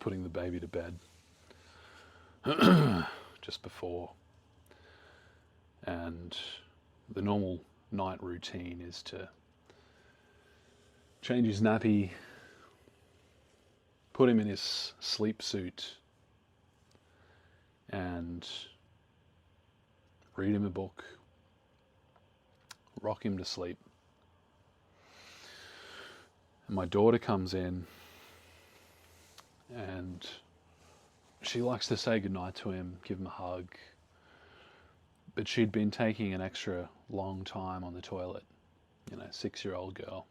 putting the baby to bed just before, and the normal night routine is to change his nappy, put him in his sleep suit, and read him a book, rock him to sleep. And my daughter comes in and she likes to say goodnight to him, give him a hug, but she'd been taking an extra long time on the toilet, 6-year-old girl.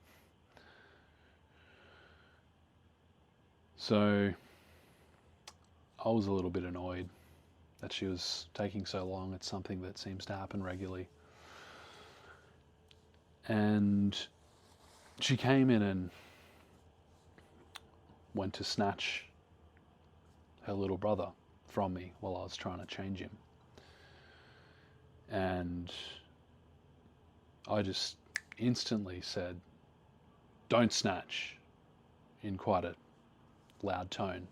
So I was a little bit annoyed that she was taking so long. It's something that seems to happen regularly. And she came in and went to snatch her little brother from me while I was trying to change him. And I just instantly said, "Don't snatch," in quite a loud tone.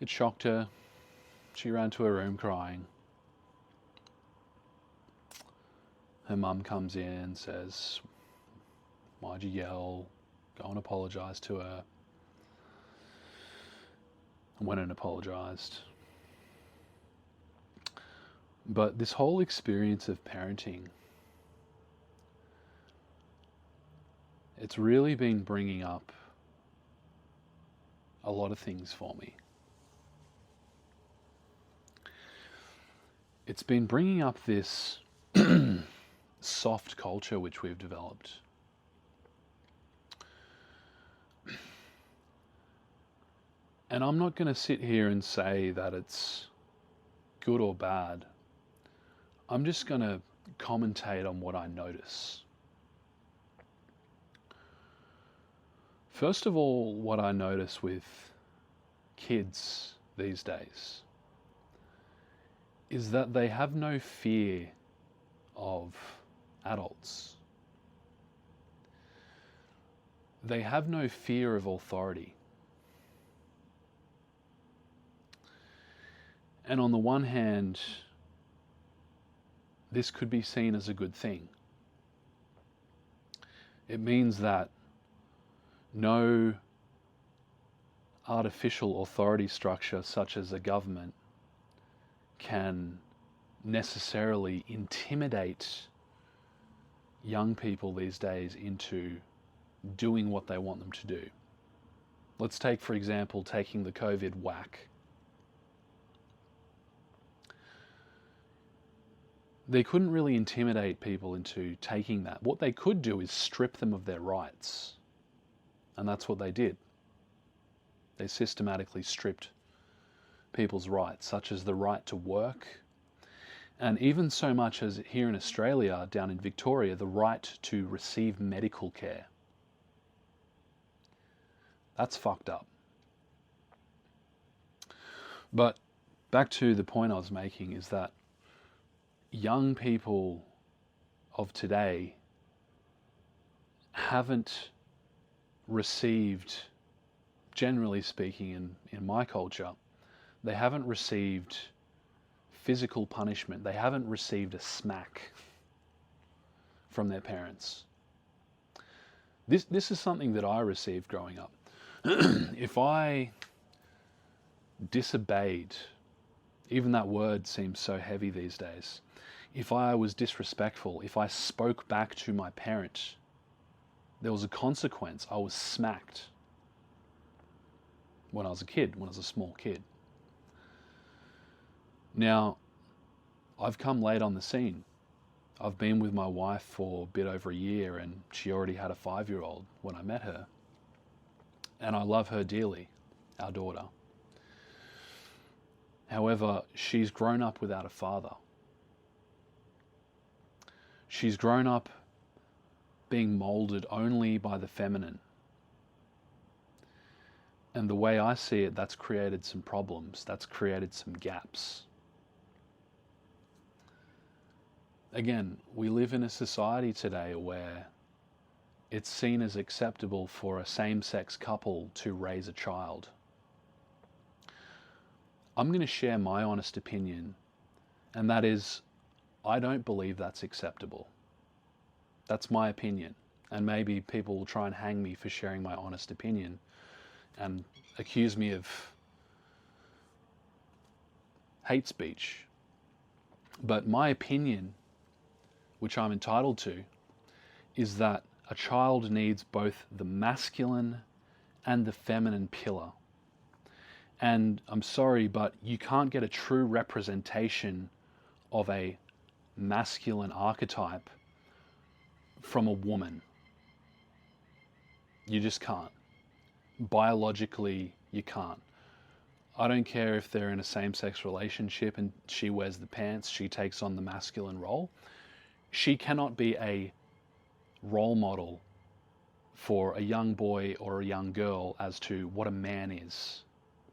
It shocked her. She ran to her room crying. Her mum comes in and says, "Why'd you yell? Go and apologise to her." I went and apologised. But this whole experience of parenting, it's really been bringing up a lot of things for me. It's been bringing up this soft culture which we've developed. And I'm not going to sit here and say that it's good or bad. I'm just going to commentate on what I notice. First of all, what I notice with kids these days is that they have no fear of adults. They have no fear of authority. And on the one hand, this could be seen as a good thing. It means that no artificial authority structure such as a government can necessarily intimidate young people these days into doing what they want them to do. Let's take, for example, taking the COVID whack. They couldn't really intimidate people into taking that. What they could do is strip them of their rights. And that's what they did. They systematically stripped people's rights, such as the right to work, and even so much as here in Australia, down in Victoria, the right to receive medical care. That's fucked up. But back to the point I was making is that young people of today haven't received, generally speaking in my culture, they haven't received physical punishment. They haven't received a smack from their parents. This is something that I received growing up. If I disobeyed, even that word seems so heavy these days. If I was disrespectful, if I spoke back to my parent, there was a consequence. I was smacked when I was a kid, when I was a small kid. Now, I've come late on the scene. I've been with my wife for a bit over a year, and she already had a 5-year-old when I met her. And I love her dearly, our daughter. However, she's grown up without a father. She's grown up being molded only by the feminine. And the way I see it, that's created some problems. That's created some gaps. Again, we live in a society today where it's seen as acceptable for a same-sex couple to raise a child. I'm going to share my honest opinion, and that is, I don't believe that's acceptable. That's my opinion. And maybe people will try and hang me for sharing my honest opinion and accuse me of hate speech. But my opinion, which I'm entitled to, is that a child needs both the masculine and the feminine pillar. And I'm sorry, but you can't get a true representation of a masculine archetype from a woman. You just can't. Biologically, you can't. I don't care if they're in a same-sex relationship and she wears the pants, she takes on the masculine role. She cannot be a role model for a young boy or a young girl as to what a man is,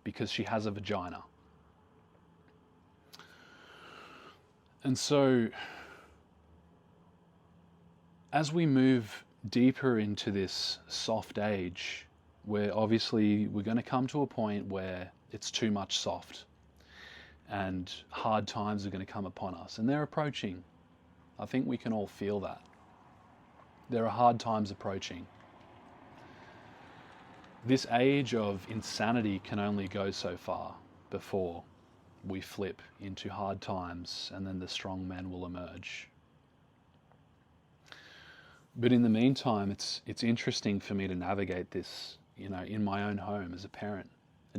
because she has a vagina. And so, as we move deeper into this soft age, where obviously we're going to come to a point where it's too much soft and hard times are going to come upon us, and they're approaching. I think we can all feel that. There are hard times approaching. This age of insanity can only go so far before we flip into hard times, and then the strong men will emerge. But in the meantime, it's interesting for me to navigate this, in my own home as a parent,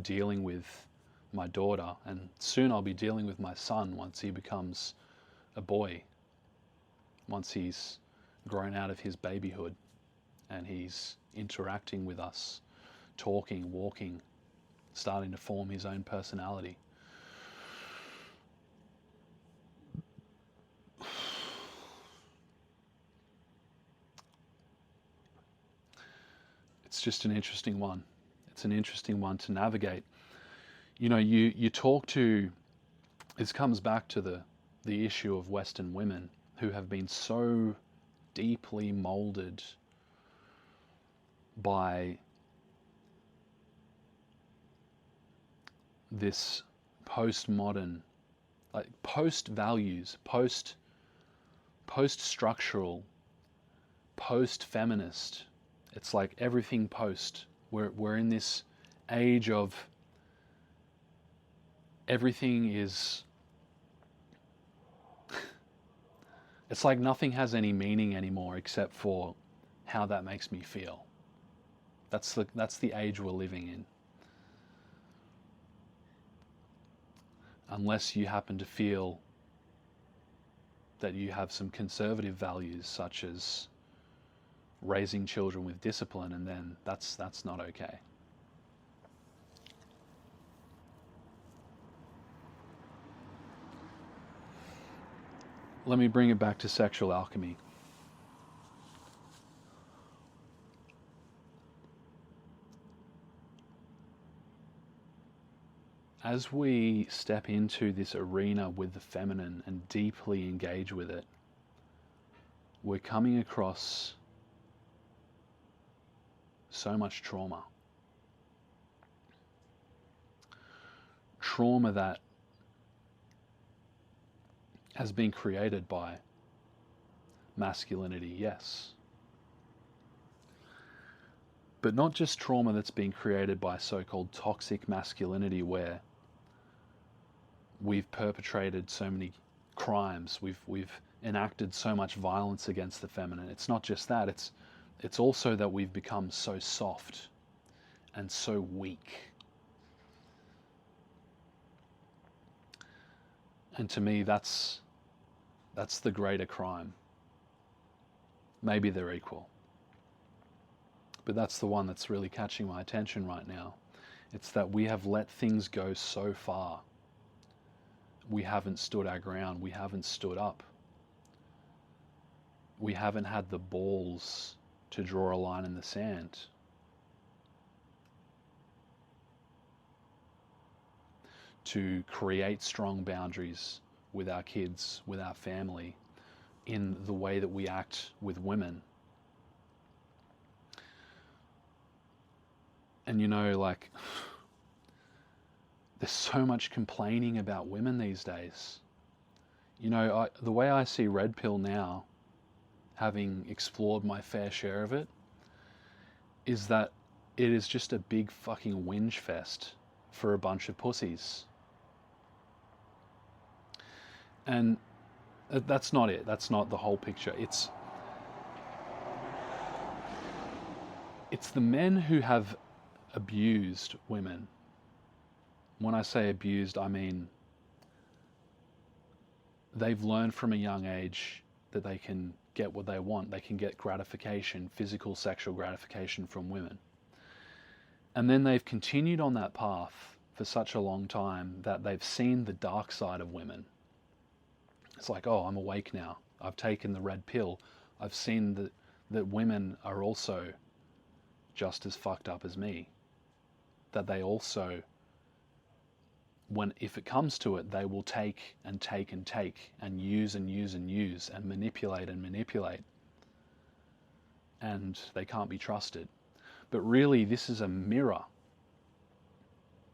dealing with my daughter, and soon I'll be dealing with my son once he becomes a boy, once he's grown out of his babyhood and he's interacting with us, talking, walking, starting to form his own personality. It's just an interesting one. It's an interesting one to navigate. You talk to, this comes back to the issue of Western women who have been so deeply molded by this postmodern, like post-values, post-structural, post-feminist. It's like everything post. We're in this age of everything is, it's like nothing has any meaning anymore except for how that makes me feel. That's the age we're living in. Unless you happen to feel that you have some conservative values, such as raising children with discipline, and then that's not okay. Let me bring it back to sexual alchemy. As we step into this arena with the feminine and deeply engage with it, we're coming across so much trauma. Trauma that has been created by masculinity, yes. But not just trauma that's been created by so-called toxic masculinity, where we've perpetrated so many crimes, we've enacted so much violence against the feminine. It's not just that, it's also that we've become so soft and so weak. And to me, that's the greater crime. Maybe they're equal, but that's the one that's really catching my attention right now. It's that we have let things go so far. We haven't stood our ground. We haven't stood up. We haven't had the balls to draw a line in the sand. To create strong boundaries with our kids, with our family, in the way that we act with women. And like, there's so much complaining about women these days. The way I see Red Pill now, having explored my fair share of it, is that it is just a big fucking whinge fest for a bunch of pussies. And that's not it. That's not the whole picture. It's the men who have abused women. When I say abused, I mean they've learned from a young age that they can get what they want. They can get gratification, physical, sexual gratification from women. And then they've continued on that path for such a long time that they've seen the dark side of women. It's like, oh, I'm awake now. I've taken the red pill. I've seen that women are also just as fucked up as me. That they also, if it comes to it, they will take and take and take and use and use and use and manipulate and manipulate. And they can't be trusted. But really, this is a mirror.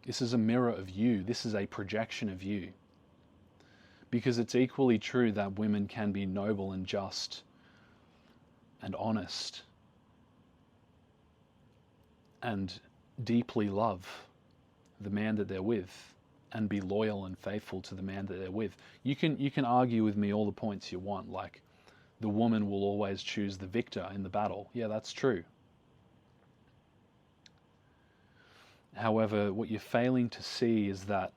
This is a mirror of you. This is a projection of you. Because it's equally true that women can be noble and just and honest and deeply love the man that they're with and be loyal and faithful to the man that they're with. You can argue with me all the points you want, like the woman will always choose the victor in the battle. Yeah, that's true. However, what you're failing to see is that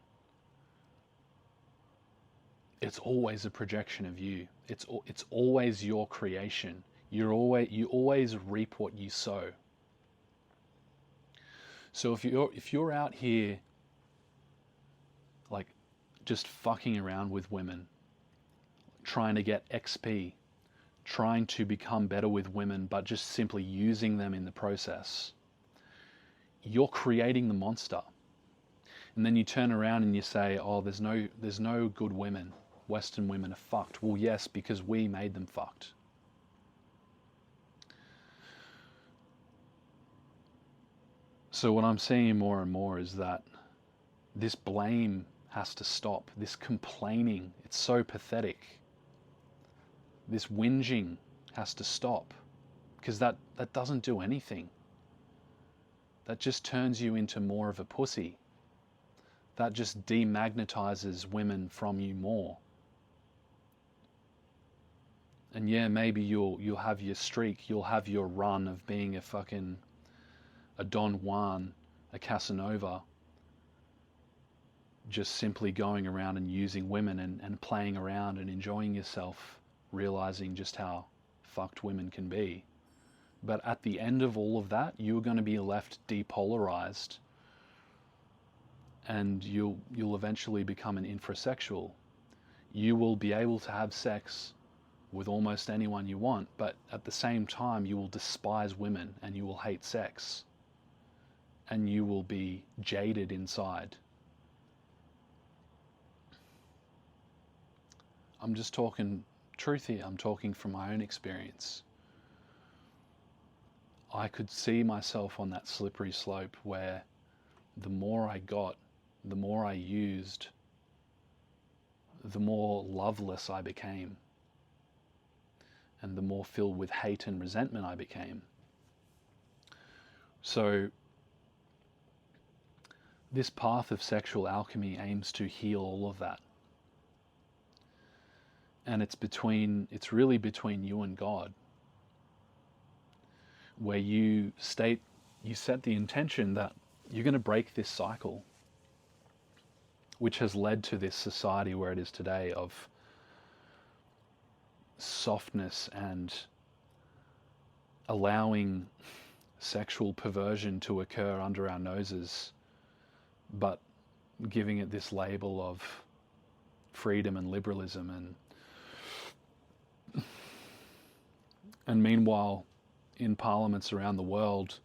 it's always a projection of you. It's always your creation. You always reap what you sow. So if you're out here like just fucking around with women, trying to get XP, trying to become better with women, but just simply using them in the process, you're creating the monster. And then you turn around and you say, oh, there's no good women. Western women are fucked. Well, yes, because we made them fucked. So what I'm seeing more and more is that this blame has to stop. This complaining, it's so pathetic. This whinging has to stop, because that doesn't do anything. That just turns you into more of a pussy. That just demagnetizes women from you more. And yeah, maybe you'll have your streak, you'll have your run of being a Don Juan, a Casanova, just simply going around and using women and playing around and enjoying yourself, realizing just how fucked women can be. But at the end of all of that, you're going to be left depolarized, and you'll eventually become an infrasexual. You will be able to have sex with almost anyone you want, but at the same time you will despise women and you will hate sex, and you will be jaded inside. I'm just talking truth here. I'm talking from my own experience. I could see myself on that slippery slope where the more I got, the more I used, the more loveless I became, and the more filled with hate and resentment I became. So this path of sexual alchemy aims to heal all of that. And it's really between you and God, where you set the intention that you're going to break this cycle, which has led to this society where it is today of softness and allowing sexual perversion to occur under our noses, but giving it this label of freedom and liberalism. And meanwhile, in parliaments around the world,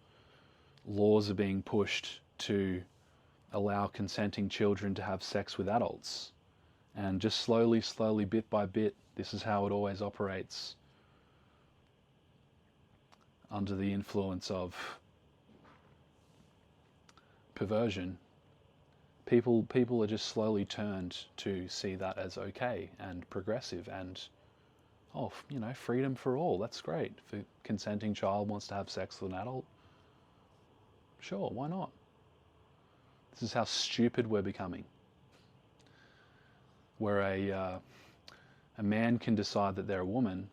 laws are being pushed to allow consenting children to have sex with adults. And just slowly, bit by bit, this is how it always operates, under the influence of perversion, people are just slowly turned to see that as okay and progressive and, oh, freedom for all. That's great. If a consenting child wants to have sex with an adult, sure, why not? This is how stupid we're becoming. Where a man can decide that they're a woman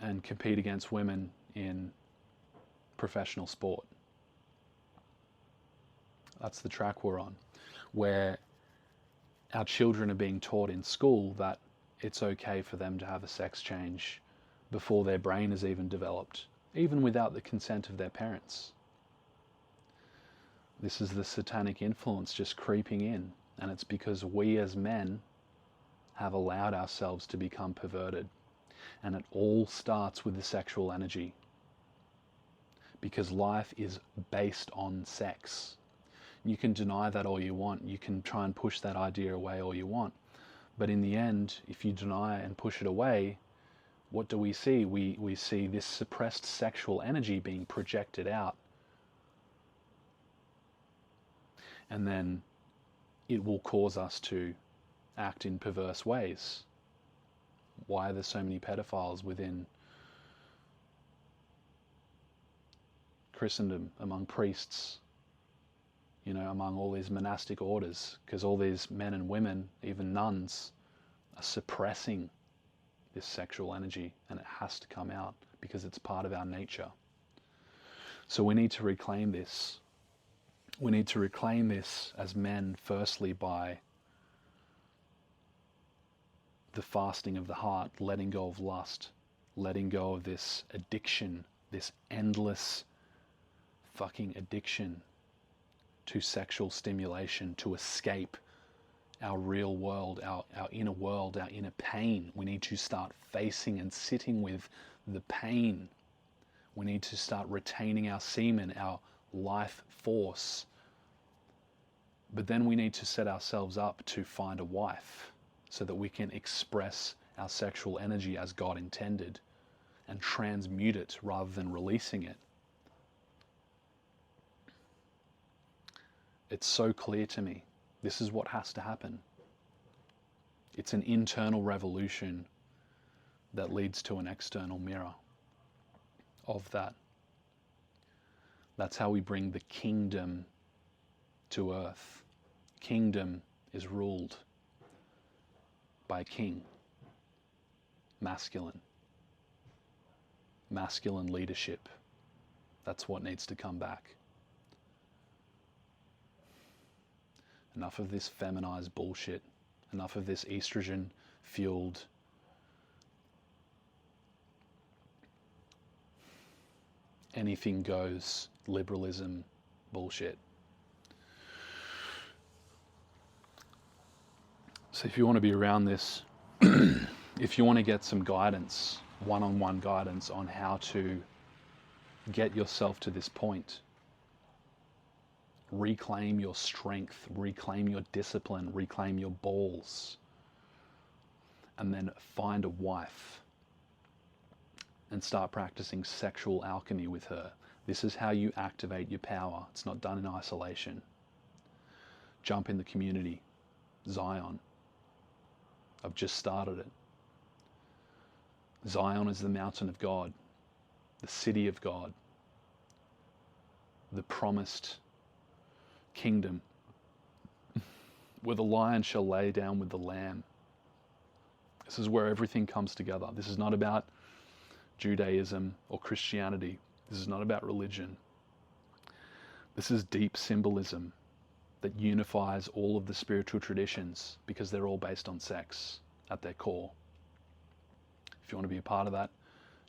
and compete against women in professional sport. That's the track we're on, where our children are being taught in school that it's okay for them to have a sex change before their brain is even developed, even without the consent of their parents. This is the satanic influence just creeping in, and it's because we as men have allowed ourselves to become perverted. And it all starts with the sexual energy, because life is based on sex. You can deny that all you want. You can try and push that idea away all you want. But in the end, if you deny and push it away, what do we see? We see this suppressed sexual energy being projected out. And then it will cause us to act in perverse ways. Why are there so many pedophiles within Christendom, among priests, among all these monastic orders? Because all these men and women, even nuns, are suppressing this sexual energy, and it has to come out because it's part of our nature. So we need to reclaim this. We need to reclaim this as men, firstly by the fasting of the heart, letting go of lust, letting go of this addiction, this endless fucking addiction to sexual stimulation, to escape our real world, our inner world, our inner pain. We need to start facing and sitting with the pain. We need to start retaining our semen, our life force. But then we need to set ourselves up to find a wife so that we can express our sexual energy as God intended and transmute it rather than releasing it. It's so clear to me. This is what has to happen. It's an internal revolution that leads to an external mirror of that. That's how we bring the kingdom to earth. Kingdom is ruled by a king. Masculine leadership. That's what needs to come back. Enough of this feminized bullshit. Enough of this estrogen-fueled anything goes liberalism bullshit. So if you want to be around this, if you want to get some guidance, one-on-one guidance on how to get yourself to this point, reclaim your strength, reclaim your discipline, reclaim your balls, and then find a wife and start practicing sexual alchemy with her. This is how you activate your power. It's not done in isolation. Jump in the community. Zion. I've just started it. Zion is the mountain of God, the city of God, the promised kingdom, where the lion shall lay down with the lamb. This is where everything comes together. This is not about Judaism or Christianity. This is not about religion. This is deep symbolism that unifies all of the spiritual traditions because they're all based on sex at their core. If you want to be a part of that,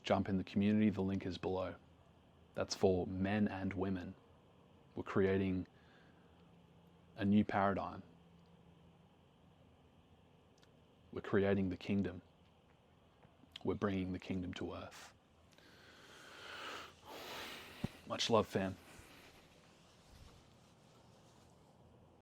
jump in the community. The link is below. That's for men and women. We're creating a new paradigm. We're creating the kingdom. We're bringing the kingdom to earth. Much love, fam.